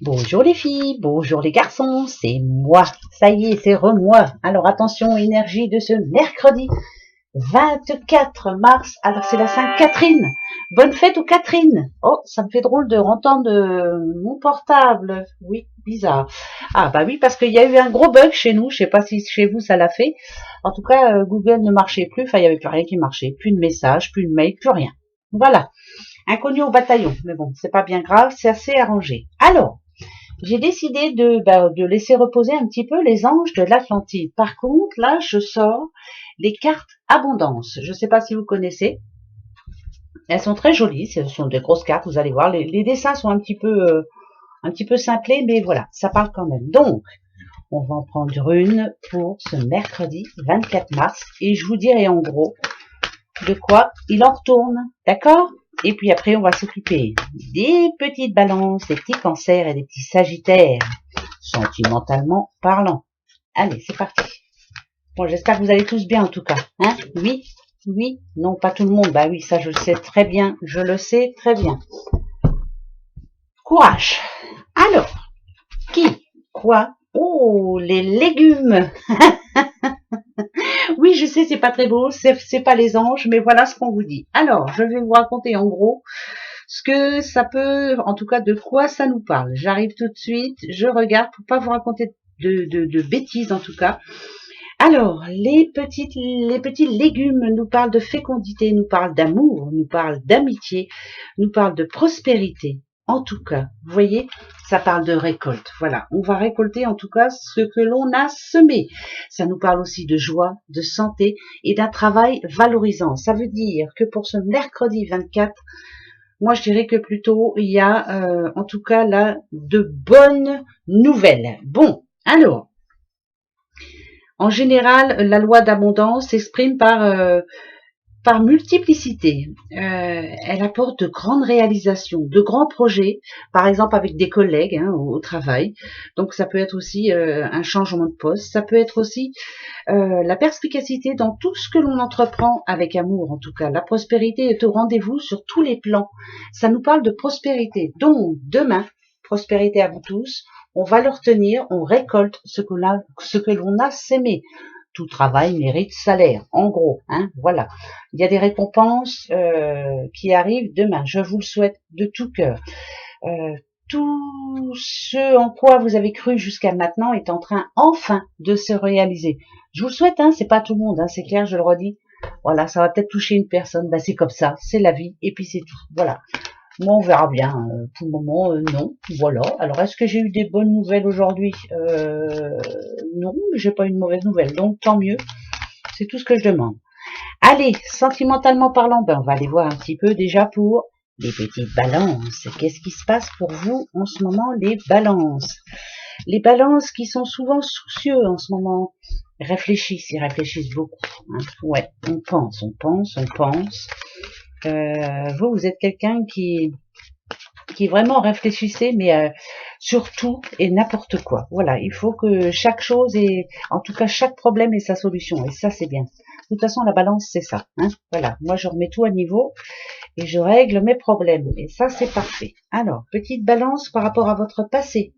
Bonjour les filles, bonjour les garçons, c'est moi, ça y est, c'est re-moi. Alors attention, énergie de ce mercredi 24 mars, alors c'est la Sainte-Catherine. Bonne fête aux Catherine. Oh, ça me fait drôle de entendre mon portable, oui, bizarre. Ah bah oui, parce qu'il y a eu un gros bug chez nous, je sais pas si chez vous ça l'a fait. En tout cas, Google ne marchait plus, enfin il y avait plus rien qui marchait, plus de messages, plus de mails, plus rien. Voilà, inconnu au bataillon, mais bon, c'est pas bien grave, c'est assez arrangé. Alors, j'ai décidé de laisser reposer un petit peu les anges de l'Atlantide. Par contre, là, je sors les cartes abondance. Je ne sais pas si vous connaissez. Elles sont très jolies. Ce sont des grosses cartes. Vous allez voir. Les dessins sont un petit peu simplés, mais voilà, ça parle quand même. Donc, on va en prendre une pour ce mercredi 24 mars. Et je vous dirai en gros de quoi il en retourne. D'accord? Et puis après, on va s'occuper des petites balances, des petits cancers et des petits sagittaires, sentimentalement parlant. Allez, c'est parti. Bon, j'espère que vous allez tous bien en tout cas. Hein? Oui? Oui? Non, pas tout le monde. Bah oui, ça je le sais très bien. Je le sais très bien. Courage. Alors, qui? Quoi? Oh, les légumes. Oui, je sais, c'est pas très beau, c'est pas les anges, mais voilà ce qu'on vous dit. Alors, je vais vous raconter en gros ce que ça peut, en tout cas de quoi ça nous parle. J'arrive tout de suite, je regarde pour pas vous raconter de bêtises en tout cas. Alors, les petits légumes nous parlent de fécondité, nous parlent d'amour, nous parlent d'amitié, nous parlent de prospérité. En tout cas, vous voyez, ça parle de récolte. Voilà, on va récolter en tout cas ce que l'on a semé. Ça nous parle aussi de joie, de santé et d'un travail valorisant. Ça veut dire que pour ce mercredi 24, moi je dirais que plutôt il y a en tout cas là de bonnes nouvelles. Bon, alors, en général, la loi d'abondance s'exprime par multiplicité. Elle apporte de grandes réalisations, de grands projets, par exemple avec des collègues au travail. Donc ça peut être aussi un changement de poste, ça peut être aussi la perspicacité dans tout ce que l'on entreprend avec amour en tout cas. La prospérité est au rendez-vous sur tous les plans. Ça nous parle de prospérité. Donc demain, prospérité à vous tous, on va le retenir, on récolte ce que l'on a sémé. Tout travail mérite salaire, en gros, voilà. Il y a des récompenses qui arrivent demain. Je vous le souhaite de tout cœur. Tout ce en quoi vous avez cru jusqu'à maintenant est en train enfin de se réaliser. Je vous le souhaite, c'est pas tout le monde, c'est clair, je le redis. Voilà, ça va peut-être toucher une personne, c'est comme ça, c'est la vie, et puis c'est tout. Voilà. Moi, on verra bien. Pour le moment, non. Voilà. Alors, est-ce que j'ai eu des bonnes nouvelles aujourd'hui? Non, j'ai pas eu de mauvaise nouvelle. Donc, tant mieux. C'est tout ce que je demande. Allez, sentimentalement parlant, on va aller voir un petit peu déjà pour les petites balances. Qu'est-ce qui se passe pour vous en ce moment, les balances? Les balances qui sont souvent soucieux en ce moment réfléchissent, ils réfléchissent beaucoup. Ouais, on pense. Vous êtes quelqu'un qui vraiment réfléchissez, mais sur tout et n'importe quoi. Voilà, il faut que chaque chose ait, en tout cas chaque problème ait sa solution, et ça c'est bien. De toute façon, la balance c'est ça. Voilà, moi je remets tout à niveau et je règle mes problèmes, et ça c'est parfait. Alors, petite balance par rapport à votre passé.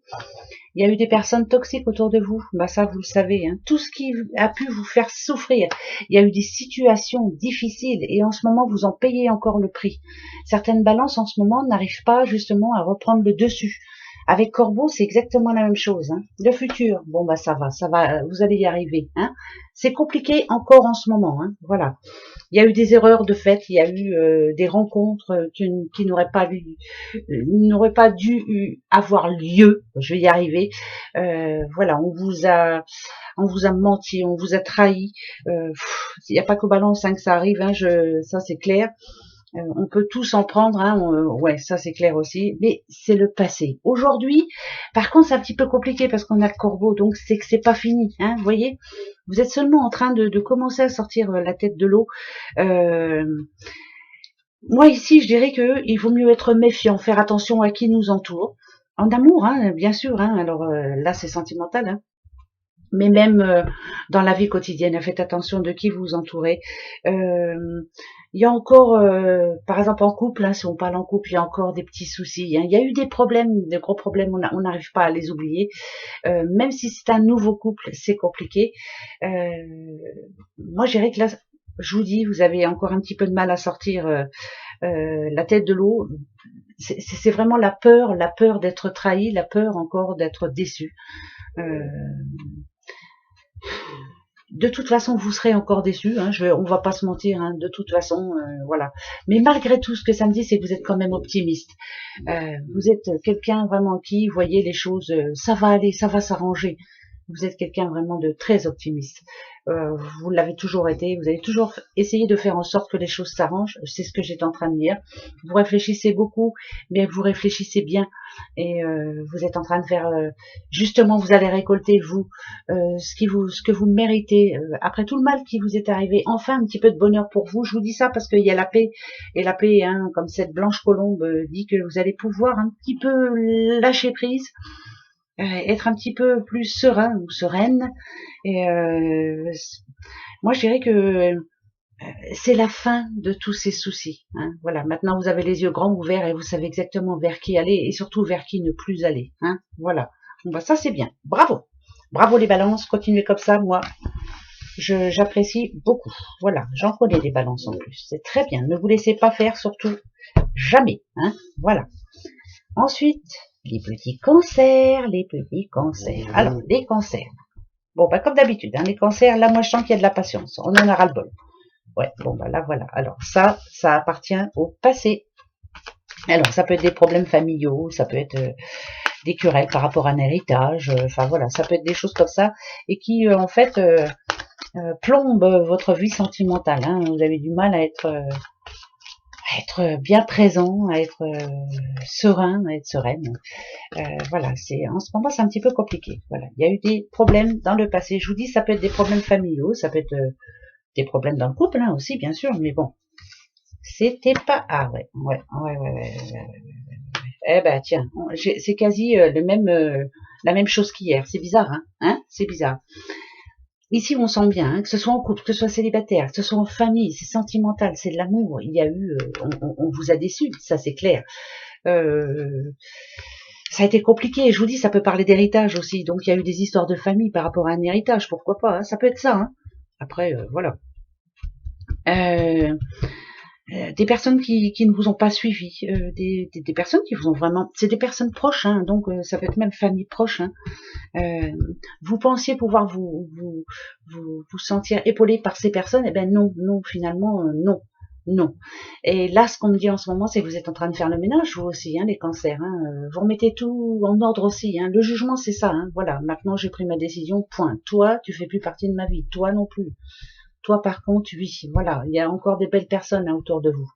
Il y a eu des personnes toxiques autour de vous, ça vous le savez, tout ce qui a pu vous faire souffrir. Il y a eu des situations difficiles et en ce moment vous en payez encore le prix. Certaines balances en ce moment n'arrivent pas justement à reprendre le dessus. Avec Corbeau, c'est exactement la même chose. Le futur, ça va, vous allez y arriver. C'est compliqué encore en ce moment, voilà. Il y a eu des erreurs de fait, il y a eu des rencontres qui n'auraient pas dû avoir lieu. Je vais y arriver. Voilà, on vous a menti, on vous a trahi. Il n'y a pas qu'au balance que ça arrive, ça c'est clair. On peut tous en prendre, ouais, ça c'est clair aussi, mais c'est le passé. Aujourd'hui, par contre, c'est un petit peu compliqué parce qu'on a le Corbeau, donc c'est que c'est pas fini, vous voyez. Vous êtes seulement en train de commencer à sortir la tête de l'eau. Moi ici, je dirais que il vaut mieux être méfiant, faire attention à qui nous entoure. En amour, bien sûr. Alors là, c'est sentimental, mais même dans la vie quotidienne, faites attention de qui vous entourez. Il y a encore, par exemple en couple, hein, si on parle en couple, il y a encore des petits soucis. Hein. Il y a eu des problèmes, des gros problèmes, on n'arrive pas à les oublier. Même si c'est un nouveau couple, c'est compliqué. Moi, je dirais que là, je vous dis, vous avez encore un petit peu de mal à sortir la tête de l'eau. C'est vraiment la peur d'être trahi, la peur encore d'être déçu. De toute façon, vous serez encore déçus. Hein, on va pas se mentir. Hein, de toute façon, voilà. Mais malgré tout, ce que ça me dit, c'est que vous êtes quand même optimiste. Vous êtes quelqu'un vraiment qui, voyez les choses, ça va aller, ça va s'arranger. Vous êtes quelqu'un vraiment de très optimiste. Vous l'avez toujours été. Vous avez toujours essayé de faire en sorte que les choses s'arrangent. C'est ce que j'étais en train de dire. Vous réfléchissez beaucoup, mais vous réfléchissez bien. Et vous êtes en train de faire... justement, vous allez récolter, vous, ce que vous méritez. Après tout le mal qui vous est arrivé, enfin un petit peu de bonheur pour vous. Je vous dis ça parce qu'il y a la paix. Et la paix, hein, comme cette blanche colombe dit que vous allez pouvoir un petit peu lâcher prise. Être un petit peu plus serein ou sereine. Et moi, je dirais que c'est la fin de tous ces soucis. Hein. Voilà, maintenant vous avez les yeux grands ouverts et vous savez exactement vers qui aller et surtout vers qui ne plus aller. Hein. Voilà, bon, bah, ça c'est bien. Bravo, bravo les balances, continuez comme ça. Moi, j'apprécie beaucoup. Voilà, j'en connais des balances en plus. C'est très bien. Ne vous laissez pas faire, surtout jamais. Hein. Voilà. Ensuite, les petits cancers, les petits cancers. Alors, les cancers. Bon, bah comme d'habitude, hein, les cancers, là, moi, je sens qu'il y a de la patience. On en a ras-le-bol. Ouais, bon, bah là, voilà. Alors, ça appartient au passé. Alors, ça peut être des problèmes familiaux, ça peut être des querelles par rapport à un héritage. Enfin, voilà, ça peut être des choses comme ça et qui, en fait, plombent votre vie sentimentale. Hein. Vous avez du mal à être bien présent, à être serein, à être sereine. Voilà, en ce moment c'est un petit peu compliqué. Voilà, il y a eu des problèmes dans le passé. Je vous dis, ça peut être des problèmes familiaux, ça peut être des problèmes dans le couple hein, aussi, bien sûr. Mais bon, c'était pas ouais. Eh ben tiens, c'est quasi la même chose qu'hier. C'est bizarre, hein, c'est bizarre. Ici, on sent bien, hein, que ce soit en couple, que ce soit célibataire, que ce soit en famille, c'est sentimental, c'est de l'amour. Il y a eu, on vous a déçu, ça c'est clair. Ça a été compliqué. Je vous dis, ça peut parler d'héritage aussi. Donc, il y a eu des histoires de famille par rapport à un héritage, pourquoi pas. Hein, ça peut être ça. Hein. Après, voilà. Des personnes qui ne vous ont pas suivi, des personnes qui vous ont vraiment... C'est des personnes proches, hein, donc ça peut être même famille proche. Hein. Vous pensiez pouvoir vous sentir épaulé par ces personnes, eh ben non, finalement, non. Et là, ce qu'on me dit en ce moment, c'est que vous êtes en train de faire le ménage, vous aussi, hein, les cancers. Hein, vous remettez tout en ordre aussi. Hein. Le jugement, c'est ça. Hein, voilà, maintenant j'ai pris ma décision, point. Toi, tu fais plus partie de ma vie. Toi non plus. Toi, par contre, oui. Voilà, il y a encore des belles personnes hein, autour de vous.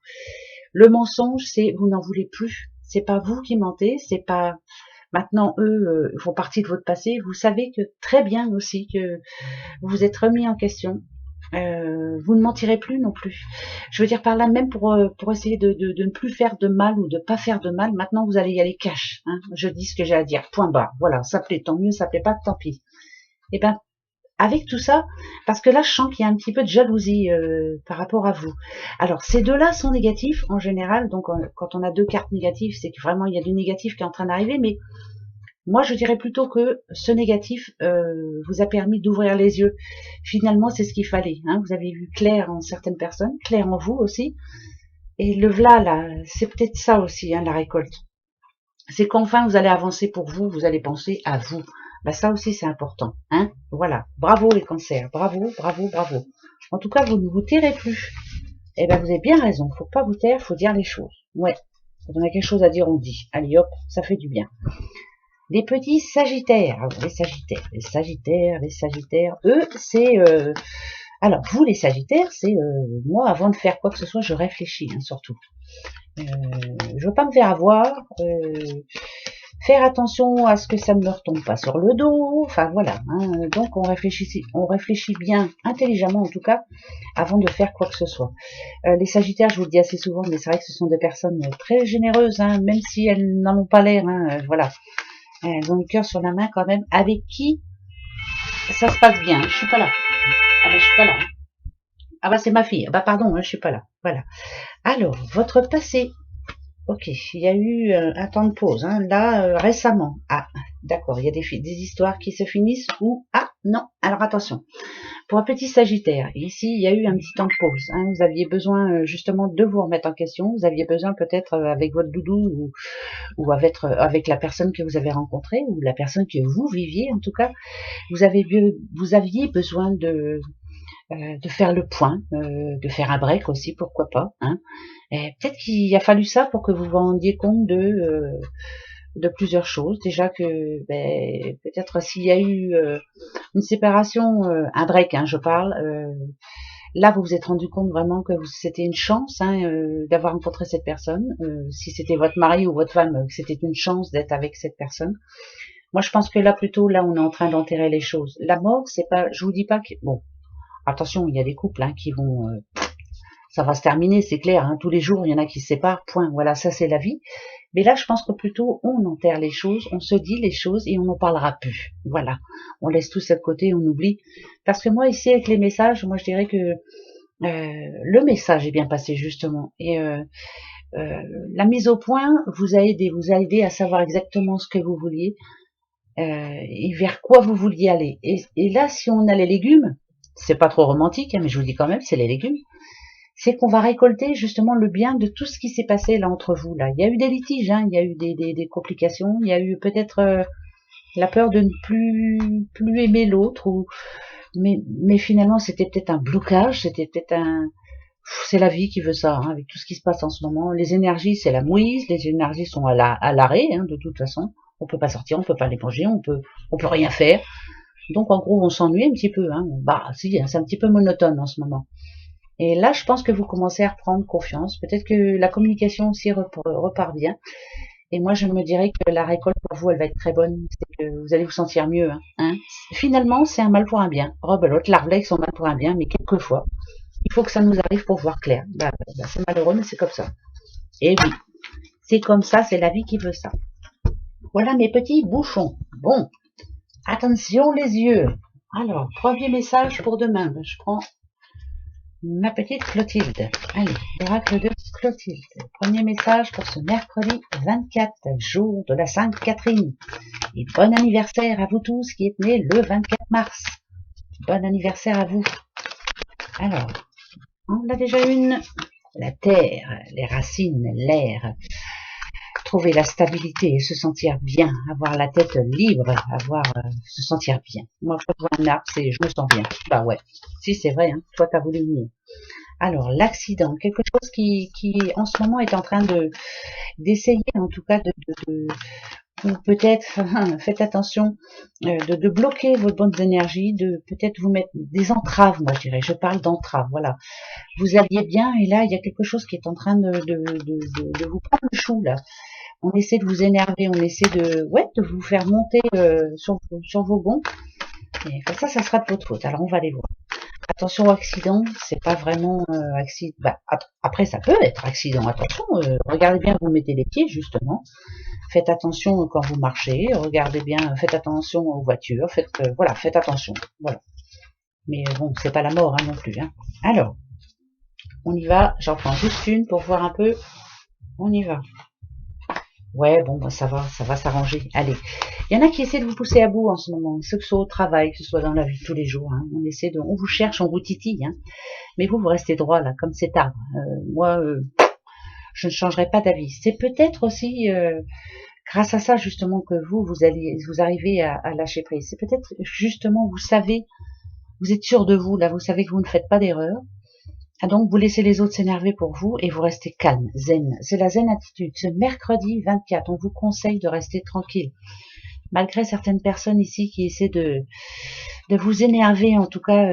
Le mensonge, c'est vous n'en voulez plus. C'est pas vous qui mentez, c'est pas... Maintenant, eux font partie de votre passé. Vous savez que très bien aussi que vous vous êtes remis en question. Vous ne mentirez plus non plus. Je veux dire par là même pour essayer de ne plus faire de mal ou de pas faire de mal. Maintenant, vous allez y aller cash. Hein. Je dis ce que j'ai à dire. Point barre. Voilà, ça plaît, tant mieux. Ça plaît pas, tant pis. Et ben, avec tout ça, parce que là, je sens qu'il y a un petit peu de jalousie par rapport à vous. Alors, ces deux-là sont négatifs en général. Donc, quand on a deux cartes négatives, c'est que vraiment il y a du négatif qui est en train d'arriver. Mais moi, je dirais plutôt que ce négatif vous a permis d'ouvrir les yeux. Finalement, c'est ce qu'il fallait. Hein. Vous avez vu clair en certaines personnes, clair en vous aussi. Et le v'là, là, c'est peut-être ça aussi, hein, la récolte. C'est qu'enfin, vous allez avancer pour vous, vous allez penser à vous. Bah, ça aussi, c'est important. Hein. Voilà. Bravo les cancers. Bravo, bravo, bravo. En tout cas, vous ne vous tairez plus. Eh ben, vous avez bien raison. Faut pas vous taire, faut dire les choses. Ouais. Quand on a quelque chose à dire, on dit. Allez hop, ça fait du bien. Les petits sagittaires. Alors, les sagittaires, eux, c'est... alors, vous, les sagittaires, c'est... moi, avant de faire quoi que ce soit, je réfléchis, hein, surtout. Je veux pas me faire avoir. Faire attention à ce que ça ne me retombe pas sur le dos. Enfin, voilà. Hein, donc, on réfléchit bien, intelligemment en tout cas, avant de faire quoi que ce soit. Les sagittaires, je vous le dis assez souvent, mais c'est vrai que ce sont des personnes très généreuses, hein, même si elles n'en ont pas l'air. Hein, voilà. Elles ont le cœur sur la main quand même. Avec qui ça se passe bien. Je suis pas là. Ah ben je suis pas là. Ah bah c'est ma fille. Ah bah pardon, hein, je suis pas là. Voilà. Alors, votre passé. Ok, il y a eu un temps de pause, hein, là, récemment. Ah, d'accord, il y a des histoires qui se finissent ou... Ah, non, alors attention. Pour un petit Sagittaire, ici, il y a eu un petit temps de pause. Hein, vous aviez besoin justement de vous remettre en question. Vous aviez besoin peut-être avec votre doudou ou avec la personne que vous avez rencontrée ou la personne que vous viviez en tout cas. Vous aviez besoin de faire le point, de faire un break aussi, pourquoi pas. Hein. Peut-être qu'il a fallu ça pour que vous vous rendiez compte de plusieurs choses. Déjà que peut-être s'il y a eu une séparation, un break, hein, je parle, là vous vous êtes rendu compte vraiment que c'était une chance hein, d'avoir rencontré cette personne. Si c'était votre mari ou votre femme, que c'était une chance d'être avec cette personne. Moi je pense que là plutôt, là on est en train d'enterrer les choses. La mort, c'est pas, je vous dis pas que, bon, attention, il y a des couples hein, qui vont... ça va se terminer, c'est clair. Hein, tous les jours, il y en a qui se séparent, point. Voilà, ça c'est la vie. Mais là, je pense que plutôt, on enterre les choses, on se dit les choses et on n'en parlera plus. Voilà, on laisse tout ça de côté, on oublie. Parce que moi, ici, avec les messages, moi, je dirais que le message est bien passé, justement. Et la mise au point vous a aidé à savoir exactement ce que vous vouliez et vers quoi vous vouliez aller. Et là, si on a les légumes, c'est pas trop romantique, hein, mais je vous dis quand même, c'est les légumes. C'est qu'on va récolter justement le bien de tout ce qui s'est passé là entre vous. Là, il y a eu des litiges, hein, il y a eu des complications, il y a eu peut-être la peur de ne plus aimer l'autre, ou mais finalement c'était peut-être un blocage, c'était peut-être c'est la vie qui veut ça, hein, avec tout ce qui se passe en ce moment. Les énergies, c'est la mouise, les énergies sont à l'arrêt, hein, de toute façon. On peut pas sortir, on peut pas les manger, on peut rien faire. Donc en gros, on s'ennuie un petit peu. Hein. Bah si, hein, c'est un petit peu monotone en ce moment. Et là, je pense que vous commencez à reprendre confiance. Peut-être que la communication aussi repart bien. Et moi, je me dirais que la récolte pour vous, elle va être très bonne. C'est que vous allez vous sentir mieux. Hein. Finalement, c'est un mal pour un bien. Rebelote, l'arvlex sont mal pour un bien, mais quelquefois, il faut que ça nous arrive pour voir clair. C'est malheureux, mais c'est comme ça. Et oui, c'est comme ça, c'est la vie qui veut ça. Voilà mes petits bouchons. Bon, attention les yeux. Alors, premier message pour demain. Je prends ma petite Clotilde. Allez, l'oracle de Clotilde. Premier message pour ce mercredi 24, jour de la Sainte Catherine. Et bon anniversaire à vous tous qui êtes nés le 24 mars. Bon anniversaire à vous. Alors, on a déjà une. La terre, les racines, l'air. Trouver la stabilité et se sentir bien, avoir la tête libre, se sentir bien. Moi, quand je vois un arbre, je me sens bien. Bah ouais, si c'est vrai, hein, toi t'as voulu nier. Alors, l'accident, quelque chose qui en ce moment est en train d'essayer, en tout cas, ou peut-être, faites attention, de bloquer vos bonnes énergies, de peut-être vous mettre des entraves, moi je dirais, je parle d'entraves, voilà. Vous alliez bien et là, il y a quelque chose qui est en train de vous prendre le chou, là. On essaie de vous énerver, on essaie de vous faire monter sur vos gonds. Et ça sera de votre faute. Alors, on va aller voir. Attention au accident, c'est pas vraiment accident. Bah, après, ça peut être accident. Attention, regardez bien, vous mettez les pieds justement. Faites attention quand vous marchez. Regardez bien, faites attention aux voitures. Faites attention. Voilà. Mais bon, c'est pas la mort hein, non plus. Hein. Alors, on y va. J'en prends juste une pour voir un peu. On y va. Ouais, bon, bah, ça va s'arranger. Allez. Il y en a qui essaient de vous pousser à bout en ce moment, que ce soit au travail, que ce soit dans la vie de tous les jours. Hein. On vous cherche, on vous titille. Hein. Mais vous restez droit là, comme cet arbre. Moi, je ne changerai pas d'avis. C'est peut-être aussi grâce à ça justement que vous arrivez à lâcher prise. C'est peut-être justement, vous savez, vous êtes sûr de vous là, vous savez que vous ne faites pas d'erreur. Ah donc, vous laissez les autres s'énerver pour vous et vous restez calme, zen. C'est la zen attitude. Ce mercredi 24, on vous conseille de rester tranquille. Malgré certaines personnes ici qui essaient de vous énerver, en tout cas,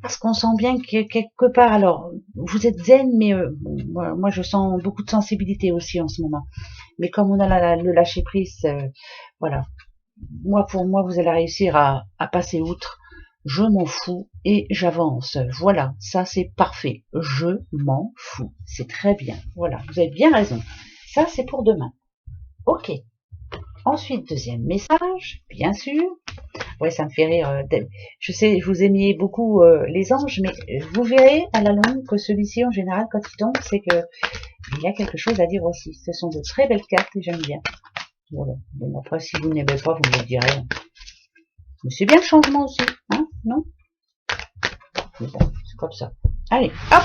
parce qu'on sent bien que quelque part, alors, vous êtes zen, mais moi je sens beaucoup de sensibilité aussi en ce moment. Mais comme on a le lâcher prise, voilà. Pour moi, vous allez réussir à passer outre. Je m'en fous et j'avance. Voilà, ça c'est parfait. Je m'en fous. C'est très bien. Voilà, vous avez bien raison. Ça c'est pour demain. Ok. Ensuite, deuxième message, bien sûr. Ouais, ça me fait rire. Je sais, je vous aimiez beaucoup les anges, mais vous verrez à la longue que celui-ci, en général, quand il tombe, c'est que il y a quelque chose à dire aussi. Ce sont de très belles cartes et j'aime bien. Voilà. Bon, après, si vous n'aimez pas, vous me le direz. Mais c'est bien le changement aussi, hein, non? Mais bon, c'est comme ça. Allez, hop!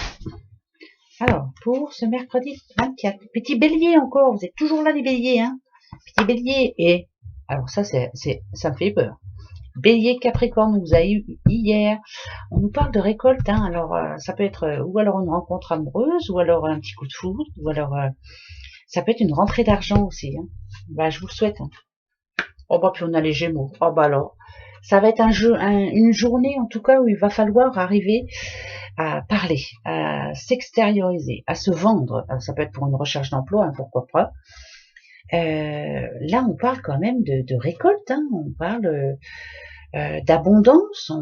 Alors, pour ce mercredi 24, petit bélier encore, vous êtes toujours là les béliers, hein? Petit bélier, et alors ça, ça me fait peur. Bélier, Capricorne, on vous a eu hier. On nous parle de récolte, hein. Alors ça peut être ou alors une rencontre amoureuse, ou alors un petit coup de foudre, ou alors ça peut être une rentrée d'argent aussi, hein. Bah, je vous le souhaite, hein. Oh bah, puis on a les Gémeaux. Oh bah alors, ça va être une journée en tout cas où il va falloir arriver à parler, à s'extérioriser, à se vendre. Alors, ça peut être pour une recherche d'emploi, hein, pourquoi pas. Là, on parle quand même de récolte, hein. On parle d'abondance.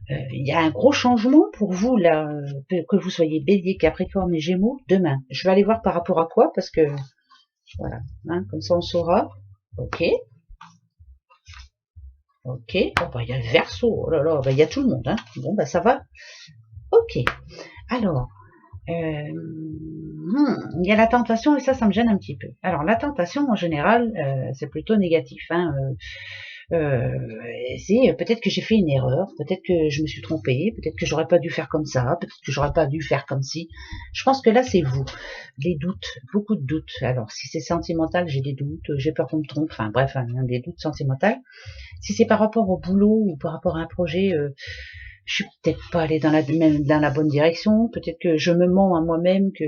Il y a un gros changement pour vous là, que vous soyez Bélier, Capricorne et Gémeaux demain. Je vais aller voir par rapport à quoi, parce que voilà, hein, comme ça on saura. Ok. Ok. Oh bah il y a le Verseau. Oh là là, bah il y a tout le monde, hein. Bon bah ça va. Ok. Alors, il y a la tentation et ça me gêne un petit peu. Alors la tentation en général, c'est plutôt négatif, hein. C'est peut-être que j'ai fait une erreur, peut-être que je me suis trompée, peut-être que j'aurais pas dû faire comme ça, peut-être que j'aurais pas dû faire comme si. Je pense que là c'est vous, les doutes, beaucoup de doutes. Alors si c'est sentimental, j'ai des doutes, j'ai peur qu'on me trompe, enfin bref, hein, des doutes sentimentaux. Si c'est par rapport au boulot ou par rapport à un projet, je suis peut-être pas allée dans la bonne direction, peut-être que je me mens à moi-même que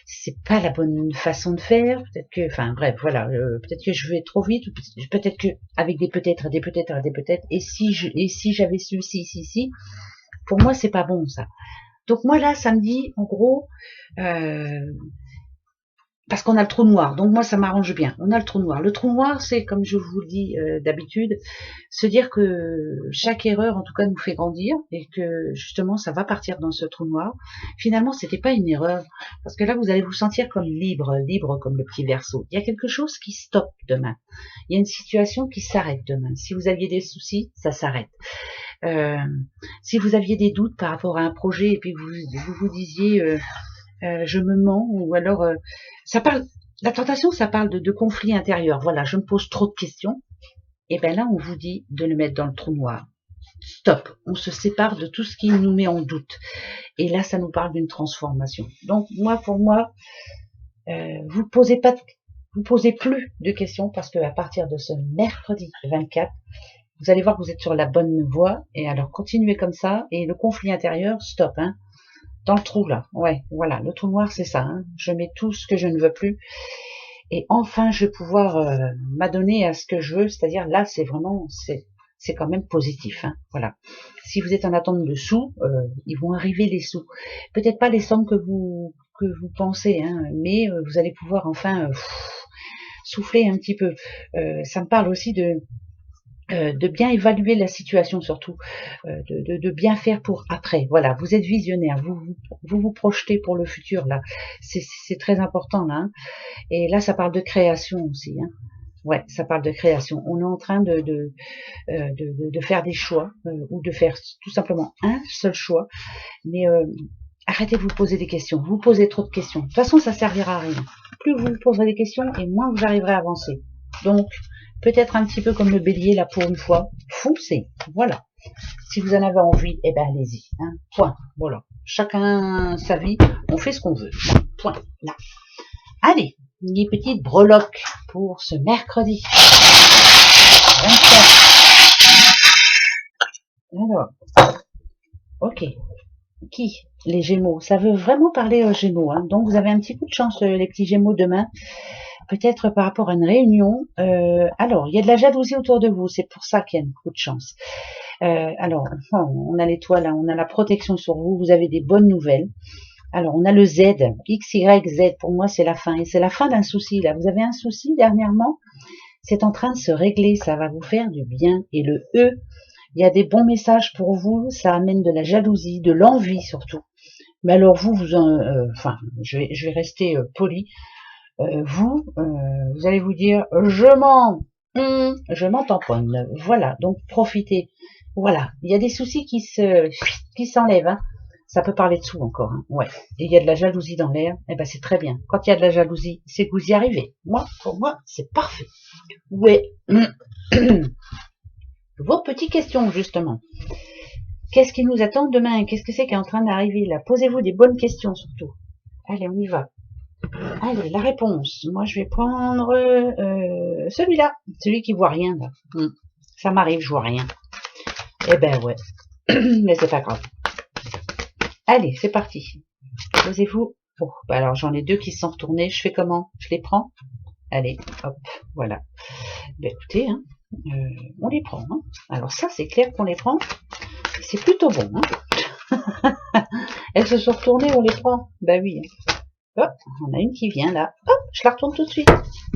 c'est pas la bonne façon de faire, peut-être que, enfin bref, voilà, peut-être que je vais trop vite, ou peut-être que avec des peut-être, et si j'avais su, si, pour moi c'est pas bon ça. Donc moi là, ça me dit, en gros, parce qu'on a le trou noir, donc moi ça m'arrange bien. On a le trou noir. Le trou noir, c'est comme je vous le dis d'habitude, se dire que chaque erreur, en tout cas, nous fait grandir et que justement ça va partir dans ce trou noir. Finalement, c'était pas une erreur, parce que là vous allez vous sentir comme libre, libre comme le petit Verseau. Il y a quelque chose qui stoppe demain. Il y a une situation qui s'arrête demain. Si vous aviez des soucis, ça s'arrête. Si vous aviez des doutes par rapport à un projet et puis vous disiez je me mens, ou alors ça parle, la tentation, ça parle de conflits intérieurs. Voilà, je me pose trop de questions. Et bien là, on vous dit de le mettre dans le trou noir. Stop, on se sépare de tout ce qui nous met en doute. Et là, ça nous parle d'une transformation. Donc moi, pour moi, vous posez plus de questions, parce que à partir de ce mercredi 24, vous allez voir que vous êtes sur la bonne voie. Et alors continuez comme ça. Et le conflit intérieur, stop, hein. Dans le trou là, ouais, voilà, le trou noir c'est ça, hein. Je mets tout ce que je ne veux plus, et enfin je vais pouvoir m'adonner à ce que je veux, c'est-à-dire là c'est vraiment, c'est quand même positif, hein. Voilà. Si vous êtes en attente de sous, ils vont arriver les sous, peut-être pas les sommes que vous pensez, hein, mais vous allez pouvoir enfin souffler un petit peu. Ça me parle aussi de bien évaluer la situation surtout, de bien faire pour après. Voilà, vous êtes visionnaire, vous projetez pour le futur là. C'est très important là, hein. Et là, ça parle de création aussi, hein. Ouais, ça parle de création. On est en train de faire des choix, ou de faire tout simplement un seul choix. Mais arrêtez de vous poser des questions. Vous posez trop de questions. De toute façon, ça servira à rien. Plus vous vous poserez des questions, et moins vous arriverez à avancer. Donc, peut-être un petit peu comme le bélier, là, pour une fois, foncez, voilà. Si vous en avez envie, eh ben allez-y, hein. Point, voilà. Chacun sa vie, on fait ce qu'on veut, point, là. Allez, une petite breloque pour ce mercredi 24. Alors, ok, qui? Les Gémeaux, ça veut vraiment parler aux Gémeaux, hein. Donc vous avez un petit coup de chance, les petits Gémeaux, demain. Peut-être par rapport à une réunion. Alors, il y a de la jalousie autour de vous, c'est pour ça qu'il y a un coup de chance. Alors, on a l'étoile, hein, on a la protection sur vous, vous avez des bonnes nouvelles. Alors, on a le Z, X, Y, Z, pour moi c'est la fin, et c'est la fin d'un souci, là. Vous avez un souci dernièrement, c'est en train de se régler, ça va vous faire du bien. Et le E, il y a des bons messages pour vous, ça amène de la jalousie, de l'envie surtout. Mais alors vous enfin, je vais rester poli. Vous allez vous dire, je mens, Je m'entends pas. Voilà, donc profitez. Voilà, il y a des soucis qui s'enlèvent. Hein. Ça peut parler de sous encore. Hein. Ouais. Et il y a de la jalousie dans l'air. Eh ben c'est très bien. Quand il y a de la jalousie, c'est que vous y arrivez. Moi, pour moi, c'est parfait. Ouais. Vos petites questions justement. Qu'est-ce qui nous attend demain? Qu'est-ce que c'est qui est en train d'arriver là? Posez-vous des bonnes questions surtout. Allez, on y va. Allez, la réponse. Moi, je vais prendre celui-là. Celui qui voit rien, là. Ça m'arrive, je vois rien. Eh ben, ouais. Mais c'est pas grave. Allez, c'est parti. Posez-vous. Oh, bah alors, j'en ai deux qui se sont retournés. Je fais comment? Je les prends? Allez, hop, voilà. Ben, écoutez, hein, on les prend. Hein. Alors ça, c'est clair qu'on les prend. C'est plutôt bon. Hein. Elles se sont retournées, on les prend. Ben oui. Hop, on a une qui vient là. Hop, je la retourne tout de suite.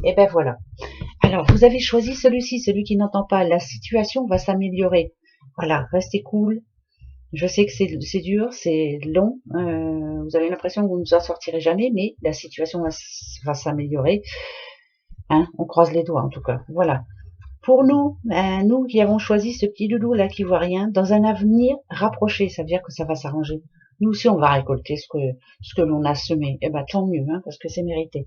Et ben voilà. Alors, vous avez choisi celui-ci, celui qui n'entend pas. La situation va s'améliorer. Voilà, restez cool. Je sais que c'est dur, c'est long. Vous avez l'impression que vous ne vous en sortirez jamais, mais la situation va s'améliorer. Hein, on croise les doigts en tout cas. Voilà. Pour nous, nous qui avons choisi ce petit doudou là qui voit rien, dans un avenir rapproché, ça veut dire que ça va s'arranger. Nous aussi, on va récolter ce que l'on a semé. Eh ben, tant mieux, hein, parce que c'est mérité.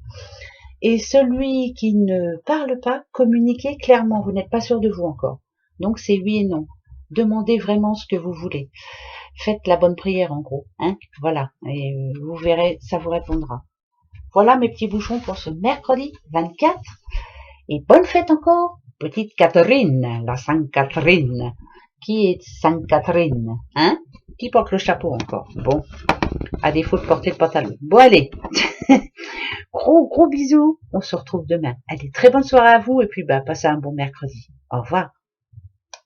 Et celui qui ne parle pas, communiquez clairement. Vous n'êtes pas sûr de vous encore. Donc, c'est oui et non. Demandez vraiment ce que vous voulez. Faites la bonne prière, en gros. Hein, voilà. Et vous verrez, ça vous répondra. Voilà mes petits bouchons pour ce mercredi 24. Et bonne fête encore, petite Catherine, la Sainte Catherine. Qui est Sainte Catherine, hein? Qui porte le chapeau encore? Bon, à défaut de porter le pantalon. Bon, allez. Gros bisous. On se retrouve demain. Allez, très bonne soirée à vous et puis bah passez un bon mercredi. Au revoir.